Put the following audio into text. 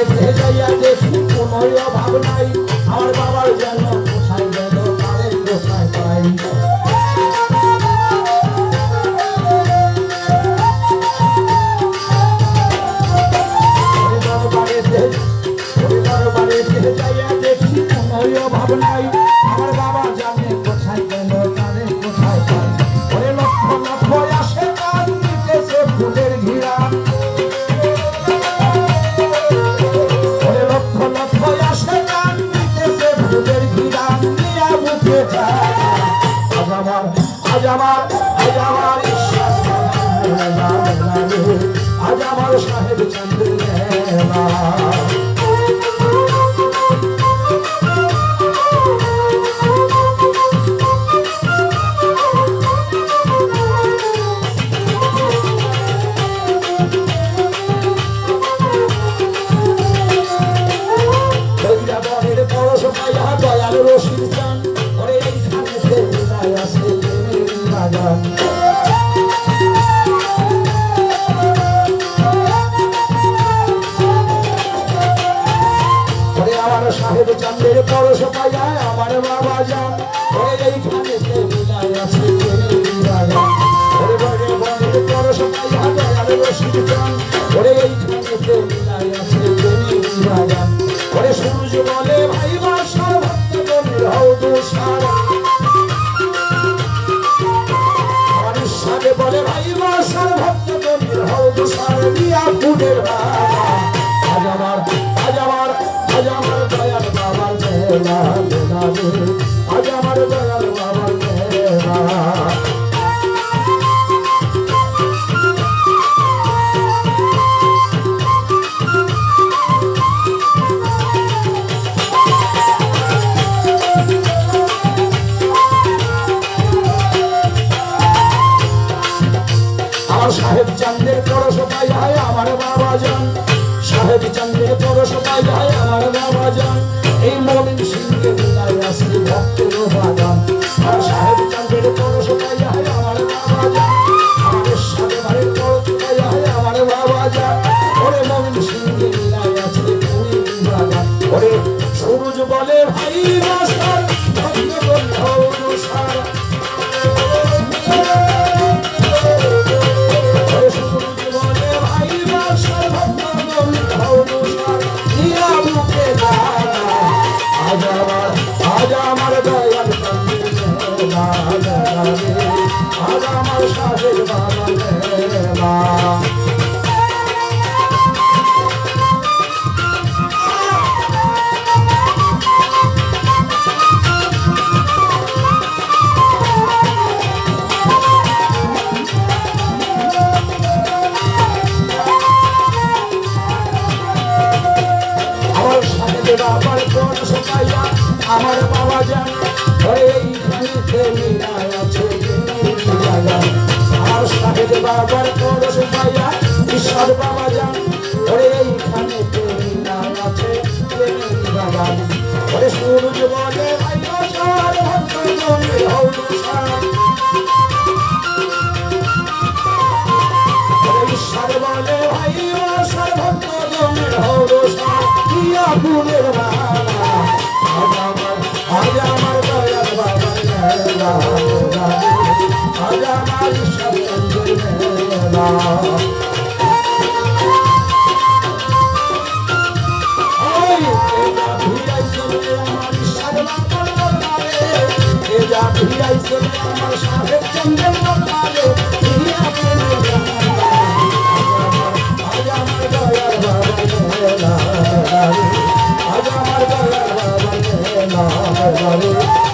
বাড়িতে যাইয়া দেখি কোনো অভাব নাই, আমার বাবার যেন কোথায় গেল তারে কোথায় পাই। বাড়িতে যাইয়া দেখি কোনো অভাব নাই, আমার বাবা জানে কোথায় গেল তারে কোথায় পাই। ওরে লক্ষ লক্ষ আসে কান দিতেছে ফুলের ঘিরা, ওরে লক্ষ লক্ষ আসে কান দিতেছে ফুলের ঘিরা, নিয়া বুকে আজ আমার আজ আমার আজ আমার ঈশ্বর আজ আমার সাহেব চন্দ্রিয়া। দয়াল রশিদ চান ওরে এইখানে ফেরাই আছে বাগান। ওরে আমার সাহেব চাঁদের পরশ পাইয়া আমার বাবা যান ওরে এইখানে ফেরাই আছে বাগান। ওরে বড় বড় পরশ পাইয়া দয়াল রশিদ চান ওরে এইখানে ফেরাই আছে বাগান। ওরে সূর্য বলে ভাই বাসার আমার সাথে বলে ভাই বাসার ভক্ত হও দুসার দিয়া ফুলের আজ আমার আজ আমার আজ আমার দয়াল বাবার মেলা আজ আমার দয়াল বাবার মেলা। সাহেব চাঁদের পরশ পাইয়া আমার বাবা যান, সাহেব চাঁদের পরশ পাইয়া আমার বাবা যান, এই মলিন সিংহের মিলায় আছে ভক্তের বাগান। আর সাহেব চাঁদের পরশ পাইয়া আমার বাবা যান, আমাদের সাথে বাড়ির পরশ পাইয়া আমার বাবা যান, ওরে মলিন সিংহের মিলায় আছে ফুলের বাগান। ওরে সূরজ বলে ভাই বাসার ভক্ত বন্ধু সার আজ আমার দয়াল আজ আমার সাহেব বাবা মেলা। আমার সাহেব বাবার পরশ পাইয়া আমার বাবা যান ওরে এইখানে ফেরাই আছে বাগান। আমার সাহেব বাবার পরশ পাইয়া ঈশ্বর বাবা যান ওরে এইখানে ফেরাই আছে বাগান। ওরে সূরজ বলে ভাই বাসার ভক্ত হও দুসার, ওরে ঈশ্বর বলে ভাই বাসার ভক্ত হও দুসার দিয়া ফুলের মালা। আজ আমার দয়াল বাবার মেলা আজ আমার ঈশ্বর মেলা। আমার সাহেব চন্দ্রের আজ আমার দয়াল বাবার মেলা আজ আমার দয়াল বাবার মেলা।